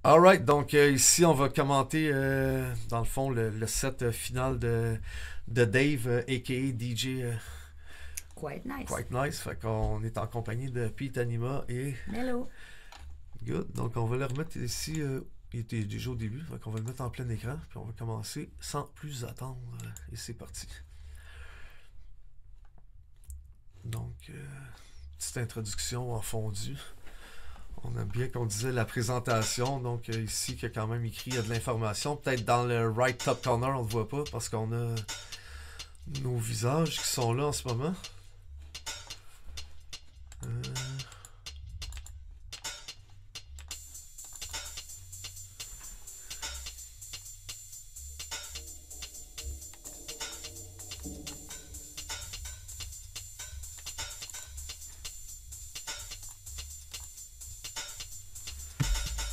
Alright, donc ici on va commenter dans le fond le set final de Dave, a.k.a. DJ Quite nice. Quite Nice. Fait qu'on est en compagnie de Pete Anima et... Hello. Good. Donc on va le remettre ici, il était déjà au début, fait qu'on va le mettre en plein écran, puis on va commencer sans plus attendre. Et c'est parti. Donc, petite introduction en fondu. On aime bien qu'on disait la présentation, donc ici, qui a quand même écrit, il y a de l'information. Peut-être dans le right top corner, on ne le voit pas, parce qu'on a nos visages qui sont là en ce moment.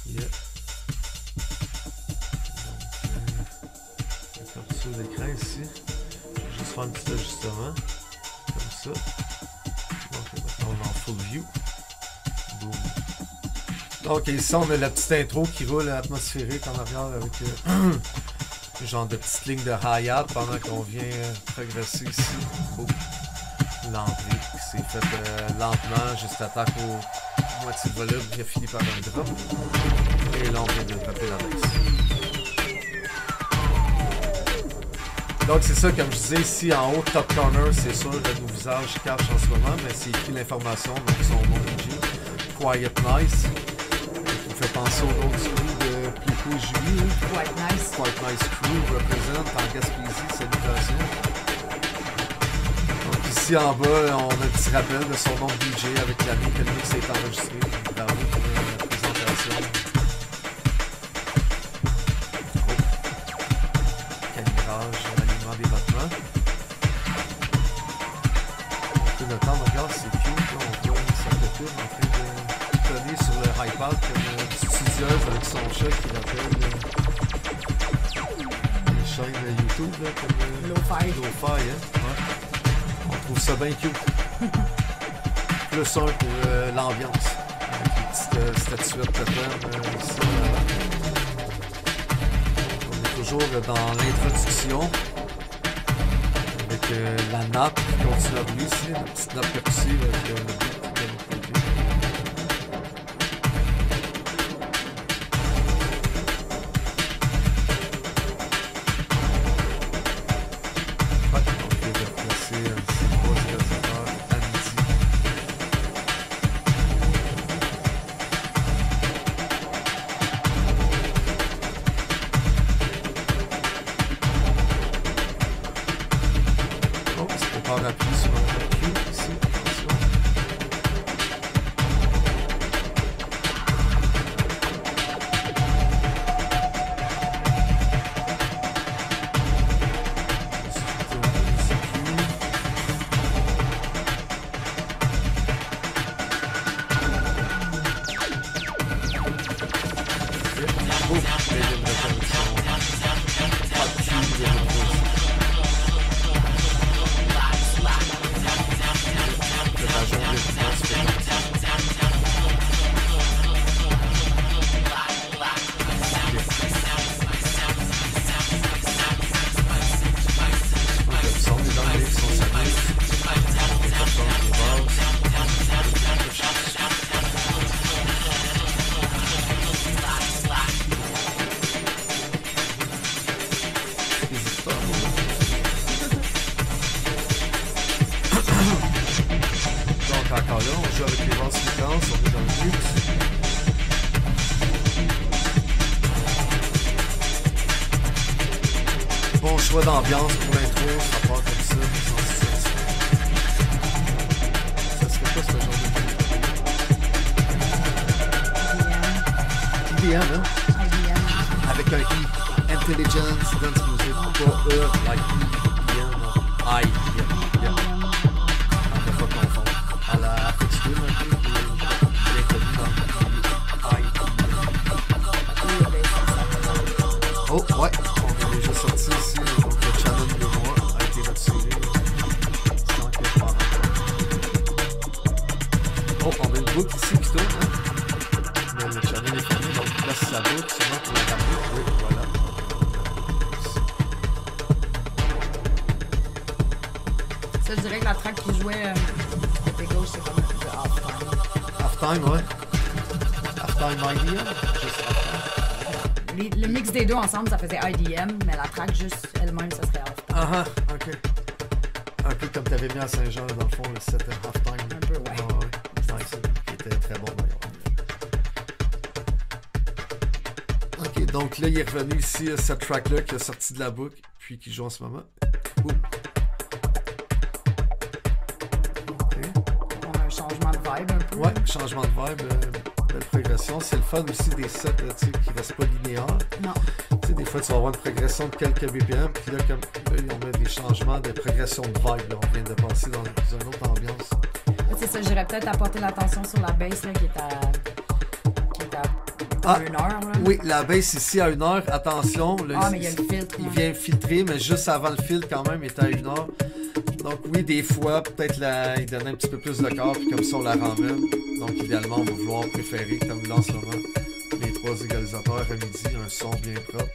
Yeah. Donc, comme ça l'écran ici. Je vais juste faire un petit ajustement. Comme ça. Donc maintenant on est en full view. Boom. Donc ici on a la petite intro qui roule atmosphérique en arrière avec genre de petites lignes de hi-hat pendant qu'on vient progresser ici. Oh. L'entrée qui s'est faite lentement, juste à temps qu'au moitié de volume, qui a fini par un drop. Et là on vient de dropper la baisse. Donc c'est ça, comme je disais ici en haut, top corner, c'est sûr que nos visages cachent en ce moment, mais c'est écrit l'information, donc son nom DJ, Quiet Nice, qui fait penser au nom du crew de Plico et Julie. Quite nice. Quite Nice Crew représente en Gaspésie, salutations. Donc ici en bas, on a un petit rappel de son nom de DJ avec l'année que le mix est enregistré. Bravo pour la présentation. Calibrage, alignement des battements. On peut noter, regarde, c'est cute. Là, on voit sa copine en train de coller sur le iPad comme une studieuse avec son chat qui rappelle une chaîne YouTube là, comme Lo-fi. Lo-fi, hein? Ouais. On trouve ça bien cute. Plus un pour l'ambiance. Avec les petites statuettes totem ici. On est toujours dans l'introduction. Avec la nappe qui continue à rouler ici. La petite nappe percussive avec le beat de notre côté. Ouais, donc je vais replacer ces trois réalisateurs à midi. Oh, c'est pour pas appuyer sur un Q ici. Attention. Ensuite, on a les appuis. Oh, mais il y a une réparation. Pas de Q, il y a une pause. Le rajon de vitesse fait partie. Donc, le son des dents qui sont s'amuse. Les personnes qui n'hésite pas. Donc encore là, on joue avec les basses fréquences, on est dans le luxe. Bon choix d'ambiance pour l'intro, ça part comme ça, sans situation. Ça serait quoi ce genre de IBM, hein? IBM. Avec un I. Intelligence Dance Music, pas E, like IBM, non. IBM, yeah. On ne peut pas confondre. À la petite lune, un peu, bien connu dans le IBM. Oh, ouais, on est déjà sorti ici, donc le channel numéro 1 a été retiré. Sans que je m'en rende compte. Oh, on a une boucle ici qui tourne, hein? Mais le channel est fermé, donc place sa boucle, sinon pour la garder. Oui, voilà. Ça, je dirais que la track qui jouait côté gauche, c'est comme le halftime. Halftime, ouais. Halftime IDM. Le mix des deux ensemble, ça faisait IDM, mais la track juste elle-même, ça serait halftime. Ah, ok. Un peu comme tu avais mis à Saint-Jean, dans le fond, le set halftime. Un peu, ouais. Ah, ouais. Nice. Qui était très bon, d'ailleurs. Ok, donc là, il est revenu ici, cette track-là qui est sortie de la boucle, puis qui joue en ce moment. Ouh. On a un changement de vibe un peu. Ouais, changement de vibe, belle progression. C'est le fun aussi des sets tu sais, qui restent pas linéaires. Non. Tu sais, des fois, tu vas avoir une progression de quelques BPM, puis là, comme là, ils ont mis des changements de progression de vibe. Là. On vient de passer dans une autre ambiance. C'est ça, j'aurais peut-être apporté l'attention sur la bass là, qui est à 1 heure. Là. Oui, la bass ici à 1 heure, attention. Là, mais il y a le filtre. Il vient filtrer, mais juste avant le filtre, quand même, il est à 1 heure. Donc oui, des fois, peut-être il donne un petit peu plus de corps, puis comme ça, on la ramène. Donc idéalement, on va vouloir préférer, comme là en ce moment, les 3 égalisateurs à midi, un son bien propre,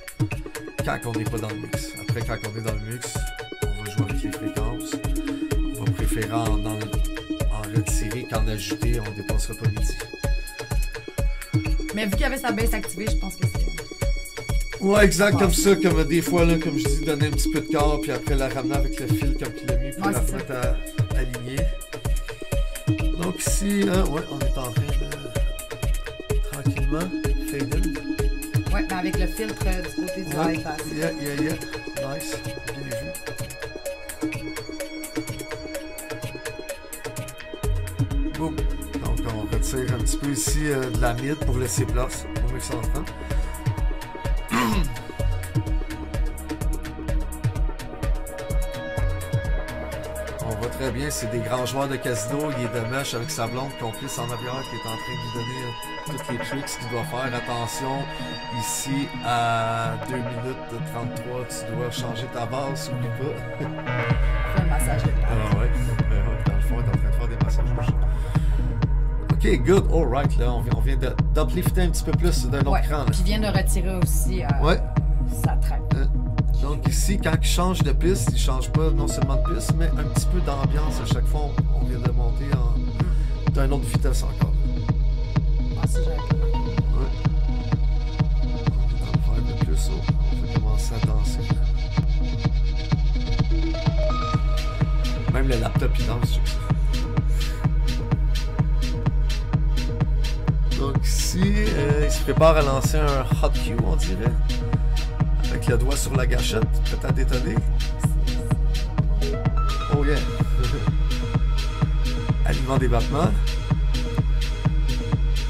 quand on n'est pas dans le mix. Après, quand on est dans le mix, on va jouer avec les fréquences. On va préférer en retirer qu'en ajouter, on ne dépassera pas midi. Mais vu qu'il y avait sa bass activée, je pense que c'est... Ouais, exact, comme ça, comme des fois, là, comme je dis, donner un petit peu de corps, puis après la ramener avec le fil comme il l'a mis, pour la remettre alignée. Donc ici, ouais, on est en train de tranquillement fade in. Ouais, mais avec le filtre du côté du high pass. Yeah. Nice, bien vu. Boum. Donc on retire un petit peu ici de la mid pour laisser place au mix entrant. Très bien, c'est des grands joueurs de casino, il est de mèche avec sa blonde complice en arrière qui est en train de lui donner toutes les tricks qu'il doit faire. Attention, ici à 2 minutes 33, tu dois changer ta base, oublie pas. Fais un massage de pattes. Ah ouais, dans le fond, il est en train de faire des massages bouches. Ok, good, alright, là, on vient d'uplifter un petit peu plus d'un autre cran. Puis il vient de retirer aussi sa track. Donc ici, quand il change de piste, il ne change pas non seulement de piste, mais un petit peu d'ambiance à chaque fois. On vient de monter d'une autre vitesse encore. Ah, si j'avais pu. Ouais. On va faire de plus haut. On va commencer à danser. Même le laptop, il danse sur ça. Donc ici, il se prépare à lancer un hot cue, on dirait. Avec le doigt sur la gâchette, peut-être à détonner. Oh yeah! Alignement des battements.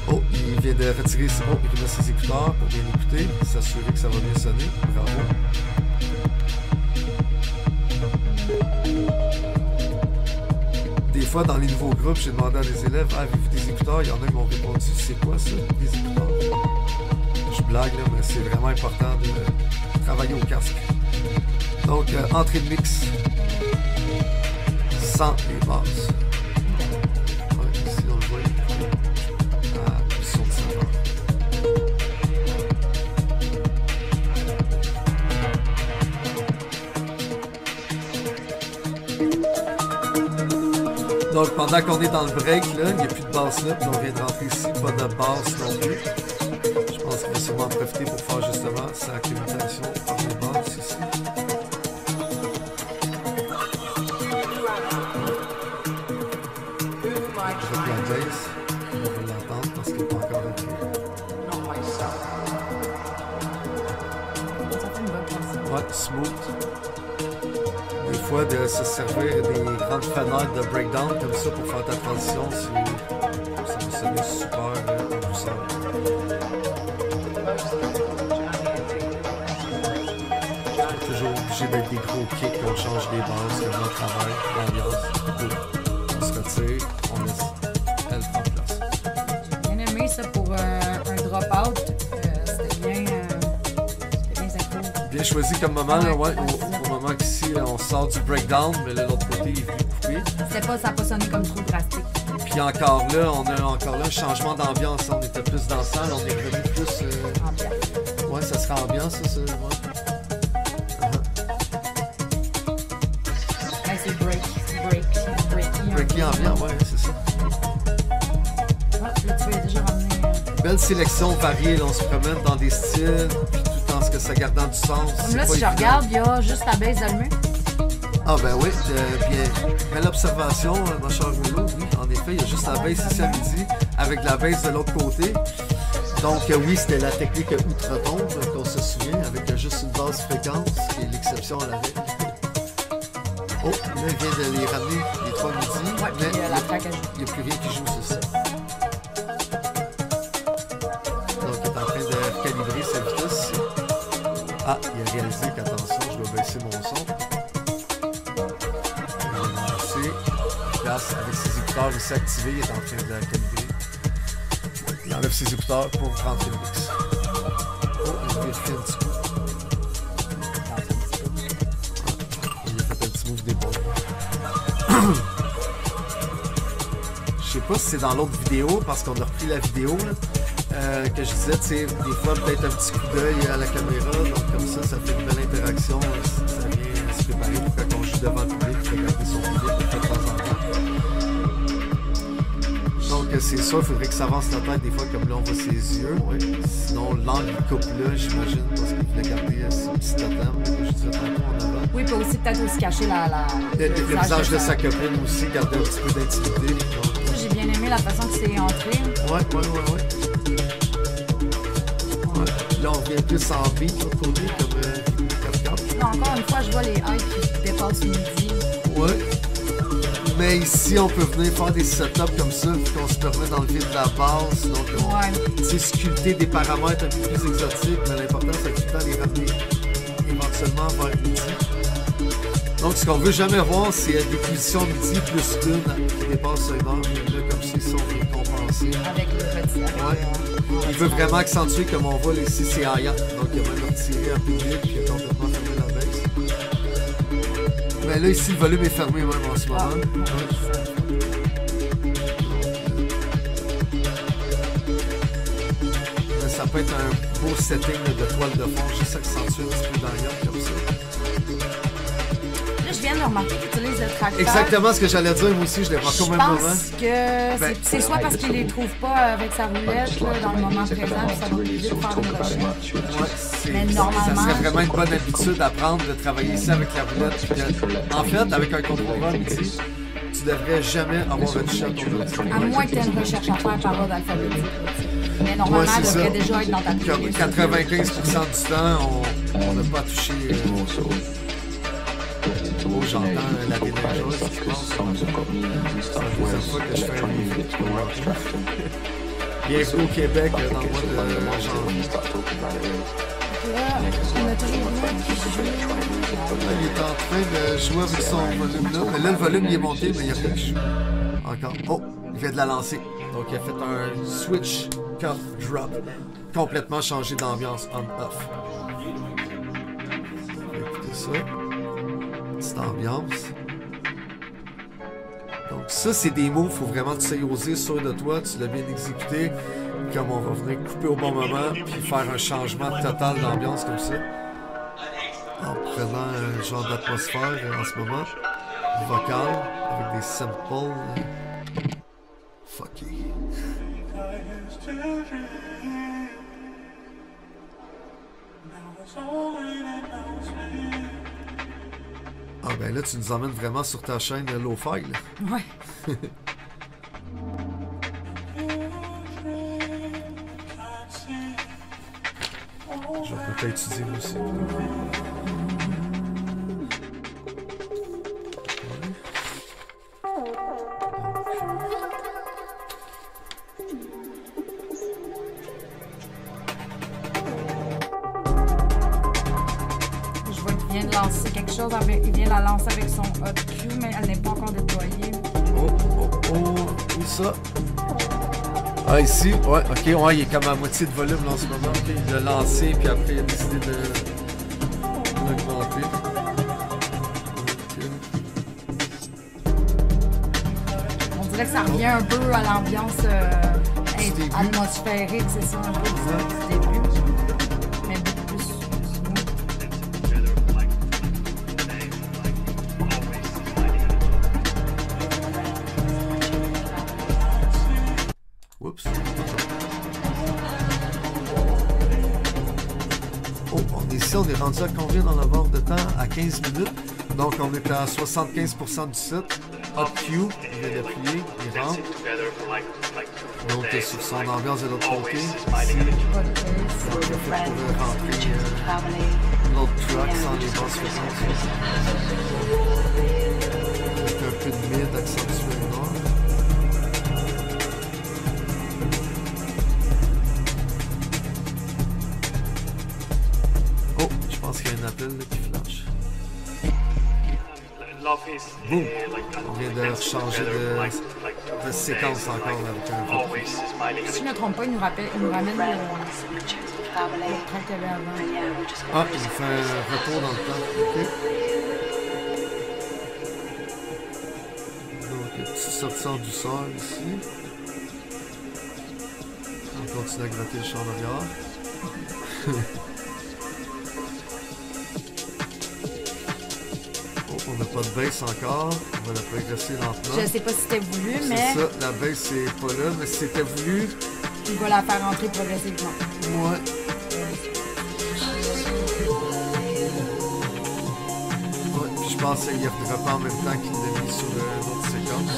Oh, il vient de retirer ses... Oh, il remet ses écouteurs pour bien écouter, s'assurer que ça va bien sonner. Bravo. Des fois, dans les nouveaux groupes, j'ai demandé à des élèves, avez-vous des écouteurs? Il y en a qui m'ont répondu, c'est quoi ça, des écouteurs? Je blague, là, mais c'est vraiment important de travailler au casque. Donc, entrée de mix sans les basses. Ouais, ici, on le voit, à position de 7 heures. Donc, pendant qu'on est dans le break, là, il n'y a plus de basse là, puis on vient de rentrer ici, pas de basse non plus. Je pense qu'il va sûrement profiter pour faire justement sa acclimatation par les basses ici. Je drop la bass, on va l'entendre parce qu'il n'est pas encore réglé. Ça fait une bonne place. Ouais, smooth. Des fois, de se servir des grandes fenêtres de breakdown comme ça pour faire ta transition, ça va sonner super en douceur. Toujours obligé d'être des gros kicks qu'on change des bases, comme on travaille, l'ambiance. On se retire, on laisse elle prendre place. J'ai bien aimé ça pour un drop-out. C'était bien synchro. Bien choisi comme moment, là, ouais, au moment qu'ici on sort du breakdown, mais là l'autre côté il est venu couper. Ça n'a pas sonné comme trop drastique. Puis encore là, on a encore là un changement d'ambiance. On était plus dans le salle, on est revenu plus serait ambiant, ça, ouais. Ouais, c'est breaky. Breaky ambiant, ouais, c'est ça. Ah, là, tu vas déjà ramener... Belle sélection variée, là, on se promène dans des styles, puis tout en ce que ça garde dans du sens. Comme là, si je regarde, il y a juste la base allumée. Ah ben oui, bien, belle observation, ma chère Melo, oui, en effet, il y a juste la base ici à midi, avec la base de l'autre côté. Donc oui, c'était la technique outre-tombe, qu'on se souvient, avec juste une basse fréquence, qui est l'exception à la règle. Oh, là, il vient de les ramener, les 3 midi, Ouais, mais puis la track à jouer. il n'y a plus rien qui joue, c'est ça. Donc il est en train de calibrer sa vitesse. Ah, il a réalisé qu'attention, je dois baisser mon son. Avec ses écouteurs aussi activés, il est en train de la calibrer. Il enlève ses écouteurs pour rentrer le mix. Oh, il vérifie un petit coup. Il a fait un petit move des balles. Je sais pas si c'est dans l'autre vidéo, parce qu'on a repris la vidéo, là, que je disais, tu sais, des fois, peut-être un petit coup d'œil à la caméra, donc comme ça fait une belle interaction, ça vient se préparer pour quand on joue devant le public, regarder son public de temps en temps. Donc c'est ça, il faudrait que ça avance la tête des fois, comme là on voit ses yeux. Ouais. Sinon l'angle il coupe là, j'imagine, parce qu'il voulait garder ce petit totem que je disais tantôt en avant. Oui, puis aussi peut-être aussi cacher le visage de sa copine aussi, garder un petit peu d'intimité. J'ai bien aimé la façon que c'est entré. Ouais. Là on vient plus en beat de l'autre côté, comme Capcom. Non, encore une fois, je vois les hypes qui dépassent midi. Ouais. Mais ici, on peut venir faire des setups comme ça, puis qu'on se permet d'enlever de la base. Donc, c'est sculpter des paramètres un peu plus exotiques, mais l'important, c'est tout le temps les ramener éventuellement vers midi. Donc, ce qu'on veut jamais voir, c'est des positions midi plus une qui dépassent une heure. Mais là, comme si on veut compenser. Avec le petit. Ouais. Il veut vraiment accentuer, comme on voit ici, c'est hi-hat. Donc, il a même retiré un peu vite, puis il a complètement fermé la baisse. Mais là, ici, le volume est fermé même en ce moment. Mais ça peut être un beau setting de toile de fond, juste accentuer un petit peu d'arrière comme ça. Là, je viens de remarquer qu'il utilise le tracteur. Exactement ce que j'allais dire, moi aussi, je l'ai remarqué au même moment. Je pense que c'est soit parce qu'il les trouve pas avec sa roulette là, dans le moment présent, puis ça va plus vite faire une recherche. Mais normalement, ça serait vraiment une bonne habitude d'apprendre de travailler ici avec la roulette. En fait, avec un contrôleur midi, tu devrais jamais avoir de shot. À moins que tu aies une recherche à faire par ordre alphabétique. Mais normalement, elle devrait déjà être dans ta playlist. 95% du temps, on n'a pas touché. J'entends la déneigeuse, je pense. C'est la deuxième fois que je fais un review. Bienvenue au Québec dans le mois de janvier. Là, on a toujours rien qui joue. Il est en train de jouer avec son volume là. Mais là, le volume il est monté, mais il n'y a rien qui joue. Encore. Oh, il vient de la lancer. Donc, il a fait un switch, cuff, drop. Complètement changé d'ambiance on-off. Écoutez ça. Petite ambiance. Donc ça, c'est des mots, il faut vraiment que tu sois osé, sûr de toi, tu l'as bien exécuté, comme on va venir couper au bon moment, puis faire un changement total d'ambiance comme ça. En prenant un genre d'atmosphère en ce moment, vocal, avec des samples. Fucky. Ah ben là, tu nous emmènes vraiment sur ta chaîne Lo-Fi, là. Ouais. Je vais peut-être étudier aussi. Il vient la lancer avec son hot Q, mais elle n'est pas encore déployée. Où ça? Ah, ici? Ouais, ok, ouais, il est comme à moitié de volume là, en ce moment. Okay. Il l'a lancé, puis après, il a décidé de l'augmenter. Okay. On dirait que ça revient un peu à l'ambiance atmosphérique, c'est ça, un peu du début. Mais beaucoup plus Ici, on est rendu à combien dans la barre de temps? À 15 minutes. Donc, on est à 75% du site. Hot Q, il vient d'appuyer, il rentre. Donc, sur son ambiance de l'autre côté. Ici, donc, il a fait pour rentrer l'autre track sans les basses fréquences. Avec un peu de mid accentué nord. Oh, je pense qu'il y a un appel là, qui flash. Boum! On vient de changer de séquence encore avec un autre. Si je ne me trompe pas, il nous ramène le track qu'il y avait avant. Ah, il fait un retour dans le temps. OK. Donc, une petite sortie en douceur ici. On continue à gratter le champ d'arrière. On n'a pas de bass encore, on va la progresser lentement. Je sais pas si c'était voulu, mais... C'est ça, la bass c'est pas là, mais si c'était voulu... Il va la faire rentrer progressivement. Ouais. Ouais, puis je pense qu'il reprend pas en même temps qu'il l'a mis sur l'autre séquence.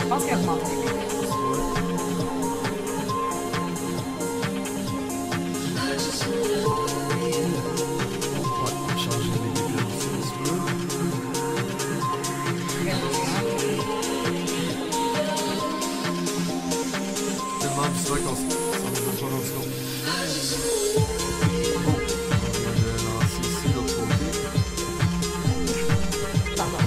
Je pense qu'il augmente. Ouais, on va changer les débuts ici un petit peu. Tellement d'histoire qu'on s'en est même pas rendu compte. Bon, on vient de lancer ici de l'autre côté. Pardon.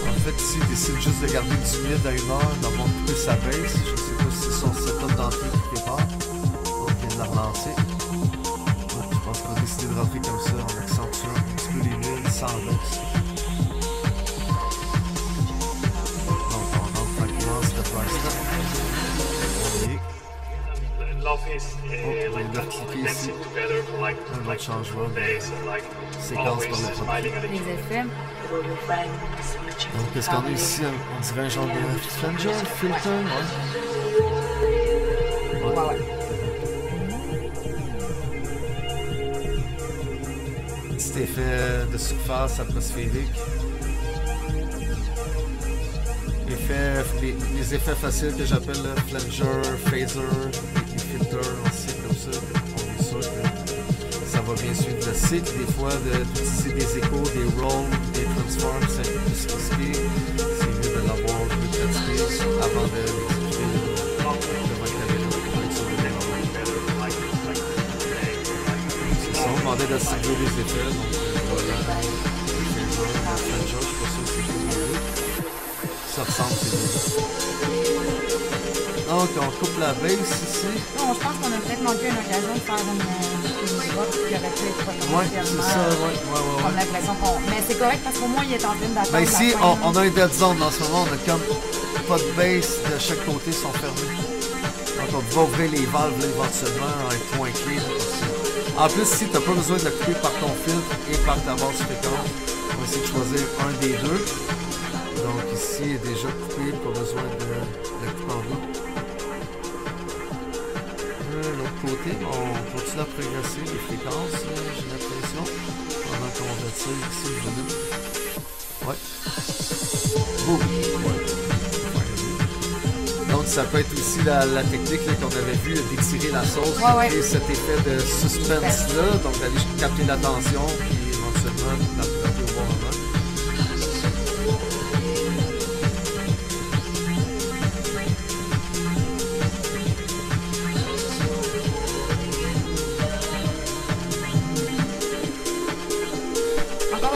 En fait, ici, il décide juste de garder du mid à une heure, d'avoir coupé sa base. Je ne sais pas si c'est son setup d'entrée qui prépare. On vient de la relancer. Ouais, je pense qu'on a décidé de rentrer comme ça en accentuant un petit peu les mids sans base. Donc, on rentre tranquillement step by step. On y est. Oh, on vient de recliquer ici. Un autre changement de séquence par le premier. Les effets. Donc, qu'est-ce qu'on a ici? On dirait un genre de flanger, filter, ouais. Ouais. Petit effet de surface atmosphérique. Les effets faciles que j'appelle flanger, phaser, les filters, aussi comme ça. On est sûr que ça va bien suivre le cycle. Des fois, d'utiliser des échos, des rolls, des transforms, c'est un peu plus risqué. C'est mieux de l'avoir un peu pratiqué avant de l'exécuter devant la caméra pour être sûr de l'avoir. C'est ça, on demandait de cibler les effets. Donc, voilà. Le flanger, je suis pas sûr que c'est tout. Ça ressemble, c'est bien. Donc, on coupe la base ici. Non, je pense qu'on a peut-être manqué une occasion de faire une drop qui aurait pu être Ouais, c'est ça, ouais. Comme l'impression qu'on... Mais c'est correct parce qu'au moins, il est en train d'attendre. Ben ici, on a un dead zone en ce moment. On a comme pas de base de chaque côté sont fermés. Donc, on va ouvrir les valves là, éventuellement à un point clé. En plus, ici, tu n'as pas besoin de le couper par ton filtre et par ta base fréquente. On va essayer de choisir un des deux. Donc ici, il est déjà coupé, pas besoin de le couper en deux. L'autre côté, on continue à progresser les fréquences, j'ai l'impression, pendant qu'on va tirer ici le volume. Ouais. Boum! Ouais. Donc ça peut être aussi la technique qu'on avait vue d'étirer la sauce, et cet effet de suspense-là, donc d'aller capter l'attention, puis éventuellement la frapper au bon moment.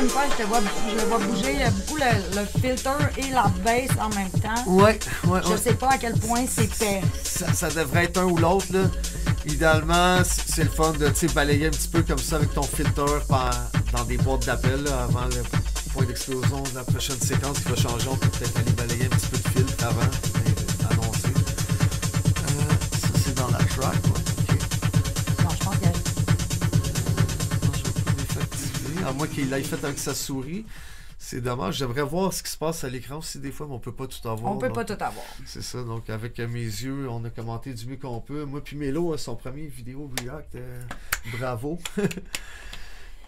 Une fois, je le vois bouger beaucoup le filter et la bass en même temps. Ouais. Je sais pas à quel point c'est fait. Ça devrait être un ou l'autre, là. Idéalement, c'est le fun de balayer un petit peu comme ça avec ton filter dans des boîtes d'appel avant le point d'explosion de la prochaine séquence qui va changer. On peut peut-être aller balayer un petit peu de filtre avant et annoncer. Ça, c'est dans la track. Ouais. Okay. Non, je pense qu'il y a moi qu'il l'ait fait avec sa souris. C'est dommage. J'aimerais voir ce qui se passe à l'écran aussi des fois, mais on peut pas tout avoir. On peut pas tout avoir. C'est ça. Donc, avec mes yeux, on a commenté du mieux qu'on peut. Moi puis Mélo, son premier vidéo React. Bravo.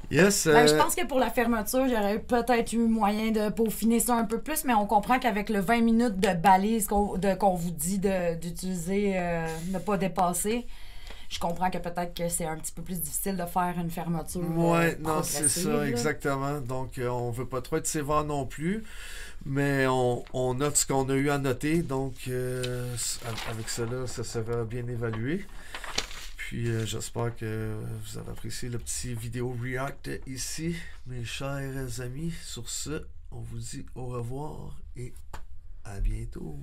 Yes. Je pense que pour la fermeture, j'aurais peut-être eu moyen de peaufiner ça un peu plus, mais on comprend qu'avec le 20 minutes de balise qu'on vous dit d'utiliser, ne pas dépasser, je comprends que peut-être que c'est un petit peu plus difficile de faire une fermeture. Ouais, non, c'est ça, exactement. Donc, on veut pas trop être sévère non plus, mais on note ce qu'on a eu à noter. Donc, avec cela, ça sera bien évalué. Puis, j'espère que vous avez apprécié le petit vidéo React ici, mes chers amis. Sur ce, on vous dit au revoir et à bientôt.